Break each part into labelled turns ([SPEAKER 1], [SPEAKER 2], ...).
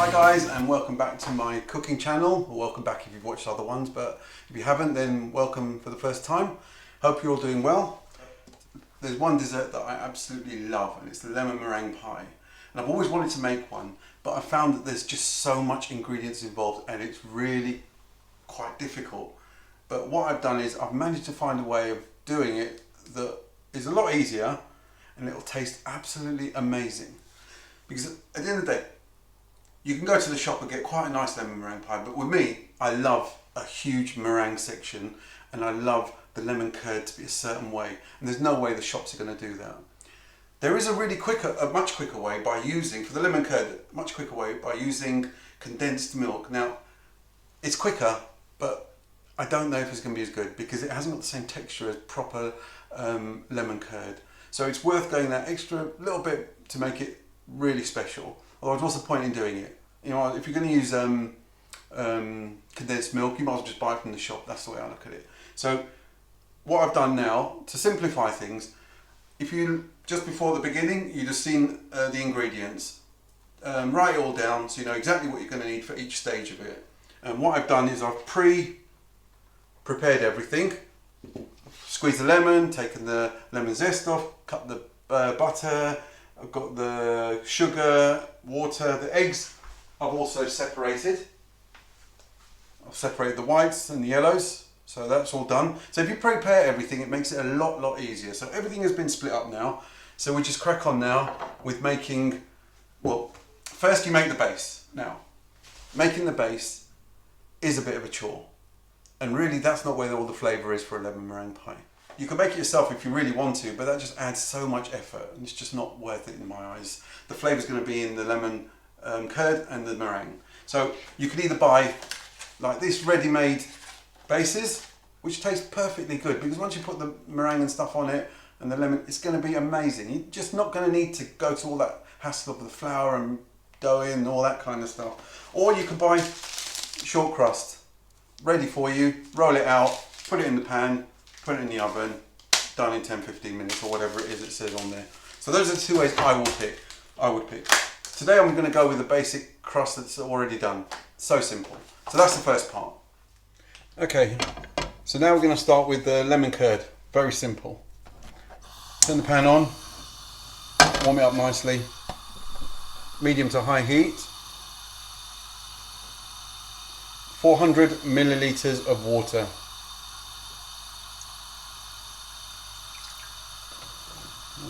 [SPEAKER 1] Hi guys, and welcome back to my cooking channel, or welcome back if you've watched other ones, but if you haven't, then welcome for the first time. Hope you're all doing well. There's one dessert that I absolutely love, and it's the lemon meringue pie. And I've always wanted to make one, but I found that there's just so much ingredients involved and it's really quite difficult. But what I've done is I've managed to find a way of doing it that is a lot easier, and it'll taste absolutely amazing. Because at the end of the day, you can go to the shop and get quite a nice lemon meringue pie, but with me, I love a huge meringue section, and I love the lemon curd to be a certain way, and there's no way the shops are going to do that. There is a much quicker way by using, for the lemon curd, much quicker way by using condensed milk. Now, it's quicker, but I don't know if it's going to be as good because it hasn't got the same texture as proper lemon curd. So it's worth going that extra little bit to make it really special. Otherwise, what's the point in doing it? You know, if you're going to use condensed milk, you might as well just buy it from the shop. That's the way I look at it. So what I've done now, to simplify things, if you, just before the beginning, you just seen the ingredients, write it all down so you know exactly what you're going to need for each stage of it. And what I've done is I've prepared everything. Squeezed the lemon, taken the lemon zest off, cut the butter, I've got the sugar, water, the eggs I've also separated. I've separated the whites and the yellows, so that's all done. So if you prepare everything, it makes it a lot easier. So everything has been split up now. So we just crack on now with making, well, first you make the base. Now, making the base is a bit of a chore. And really that's not where all the flavour is for a lemon meringue pie. You can make it yourself if you really want to, but that just adds so much effort and it's just not worth it in my eyes. The flavour is going to be in the lemon curd and the meringue. So you can either buy like this ready-made bases, which taste perfectly good because once you put the meringue and stuff on it and the lemon, it's going to be amazing. You're just not going to need to go to all that hassle of the flour and dough in and all that kind of stuff. Or you can buy short crust, ready for you, roll it out, put it in the pan, put it in the oven, done in 10-15 minutes or whatever it is it says on there. So those are the two ways I would pick. Today I'm going to go with the basic crust that's already done. So simple. So that's the first part. Okay, so now we're going to start with the lemon curd. Very simple. Turn the pan on, warm it up nicely, medium to high heat. 400 millilitres of water.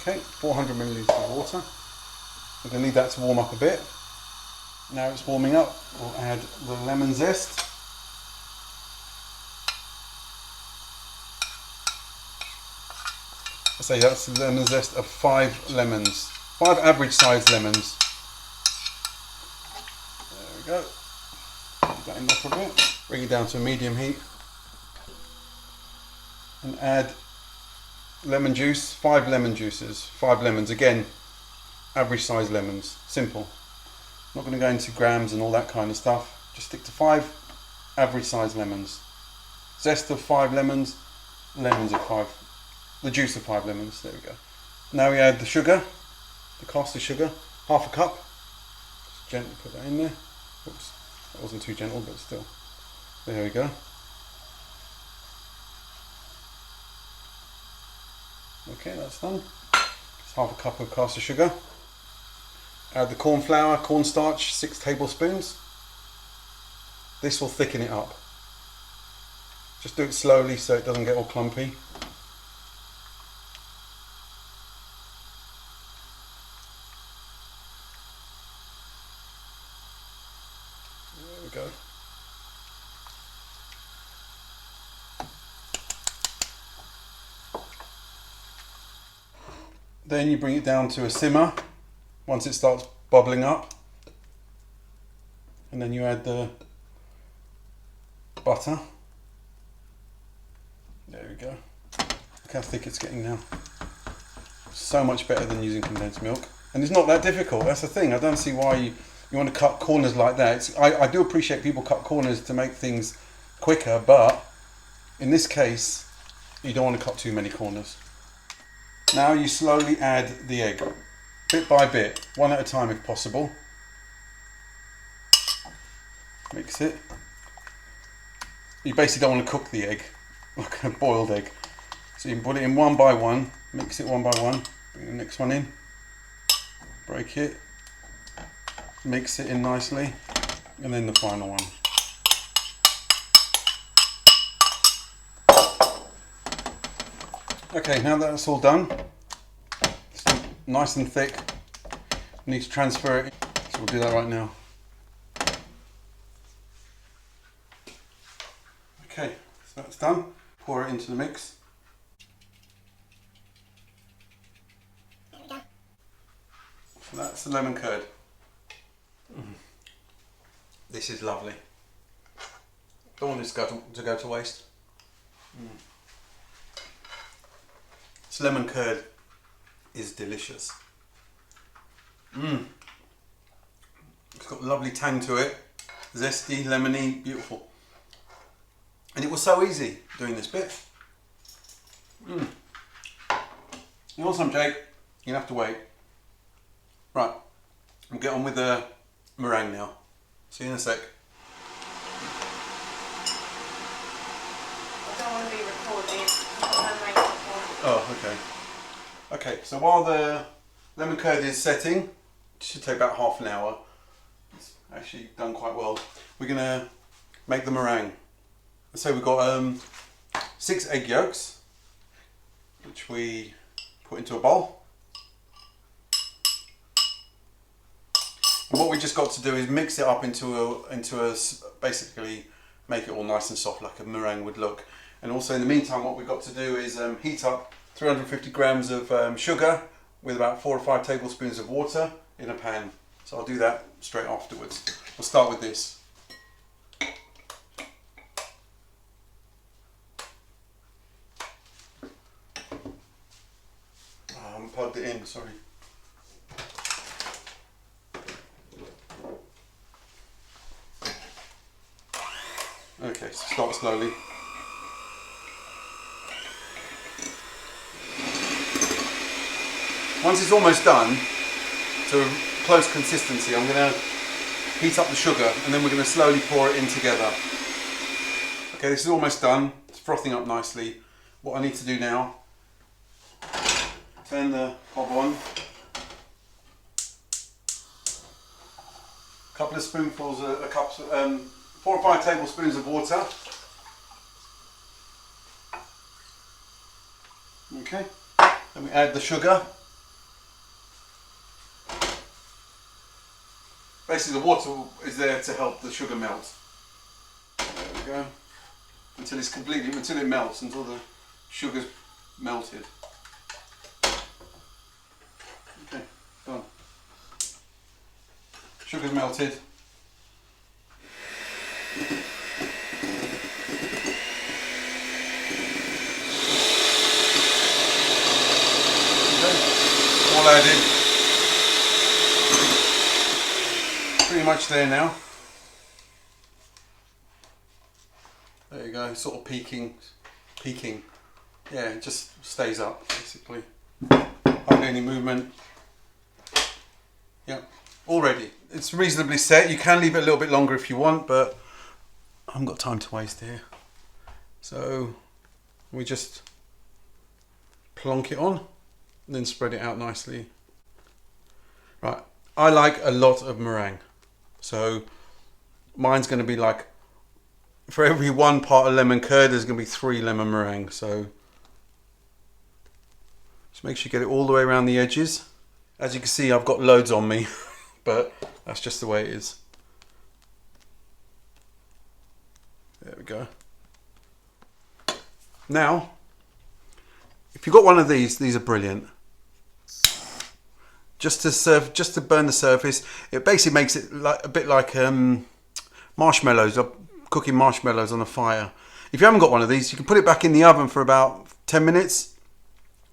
[SPEAKER 1] Okay, 400 millilitres of water. We're going to leave that to warm up a bit. Now it's warming up, we'll add the lemon zest. I say that's the lemon zest of 5 lemons. 5 average sized lemons. There we go. Put that in there for a bit. Bring it down to a medium heat. And add lemon juice, 5 lemon juices, 5 lemons, again, average size lemons, simple. Not going to go into grams and all that kind of stuff, just stick to 5 average size lemons. Zest of 5 lemons, lemons of 5, the juice of 5 lemons, there we go. Now we add the sugar, the caster sugar, half a cup, just gently put that in there. Oops, that wasn't too gentle, but still, there we go. Okay, that's done. It's half a cup of caster sugar. Add the corn flour, cornstarch, 6 tablespoons. This will thicken it up. Just do it slowly so it doesn't get all clumpy. There we go. Then you bring it down to a simmer once it starts bubbling up, and then you add the butter. There we go. Look how thick it's getting now. So much better than using condensed milk, and it's not that difficult. That's the thing. I don't see why you want to cut corners like that. I do appreciate people cut corners to make things quicker, but in this case you don't want to cut too many corners. Now you slowly add the egg, bit by bit, one at a time if possible. Mix it. You basically don't want to cook the egg, like a boiled egg. So you can put it in one by one, mix it one by one, bring the next one in, break it, mix it in nicely, and then the final one. Okay, now that that's all done, it's nice and thick, you need to transfer it, so we'll do that right now. Okay, so that's done, pour it into the mix. So that's the lemon curd. This is lovely. Don't want this to go to waste. This lemon curd is delicious. It's got a lovely tang to it. Zesty, lemony, beautiful. And it was so easy doing this bit. You want some, Jake? You're gonna have to wait. Right, we'll get on with the meringue now. See you in a sec.
[SPEAKER 2] I don't want to be recording.
[SPEAKER 1] Oh, okay. Okay, so while the lemon curd is setting, it should take about half an hour. It's actually done quite well. We're gonna make the meringue. So we've got 6 egg yolks, which we put into a bowl. And what we just got to do is mix it up into a basically make it all nice and soft like a meringue would look. And also in the meantime, what we've got to do is heat up 350 grams of sugar with about 4 or 5 tablespoons of water in a pan. So I'll do that straight afterwards. We'll start with this. I haven't plugged it in, sorry. Okay, so start slowly. Once it's almost done, to a close consistency, I'm going to heat up the sugar and then we're going to slowly pour it in together. Okay, this is almost done. It's frothing up nicely. What I need to do now, turn the hob on. A couple of spoonfuls, 4 or 5 tablespoons of water. Okay, then we add the sugar. Basically the water is there to help the sugar melt. There we go. Until it melts, until the sugar's melted. Okay, done. Sugar's melted. Okay, all added. Pretty much there now. There you go, sort of peaking. Yeah, it just stays up basically. Hardly any movement. Yeah, all ready. It's reasonably set. You can leave it a little bit longer if you want, but I haven't got time to waste here. So we just plonk it on and then spread it out nicely. Right, I like a lot of meringue. So mine's going to be like, for every 1 part of lemon curd, there's going to be 3 lemon meringue. So just make sure you get it all the way around the edges. As you can see, I've got loads on me, but that's just the way it is. There we go. Now, if you've got one of these are brilliant. Just to burn the surface. It basically makes it like a bit like marshmallows, cooking marshmallows on a fire. If you haven't got one of these, you can put it back in the oven for about 10 minutes,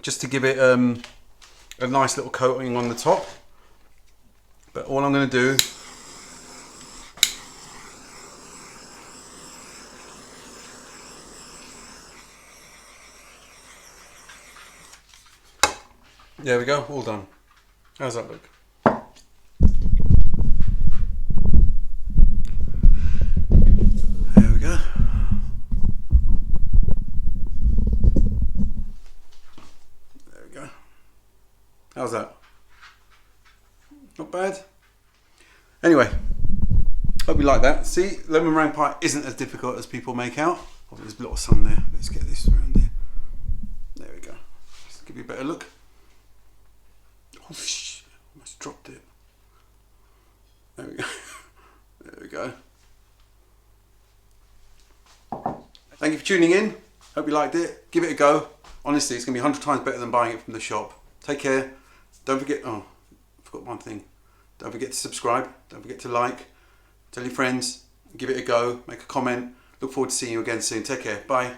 [SPEAKER 1] just to give it a nice little coating on the top. But all I'm going to do, there we go, all done. How's that look? How's that? Not bad. Anyway, hope you like that. See, lemon meringue pie isn't as difficult as people make out. Oh, there's a lot of sun there. Let's get this around there. There we go. Let's give you a better look. Oh, shit. Almost dropped it. There we go. There we go. Thank you for tuning in. Hope you liked it. Give it a go. Honestly, it's going to be 100 times better than buying it from the shop. Take care. Don't forget, oh, I forgot one thing. Don't forget to subscribe. Don't forget to like. Tell your friends. Give it a go. Make a comment. Look forward to seeing you again soon. Take care. Bye.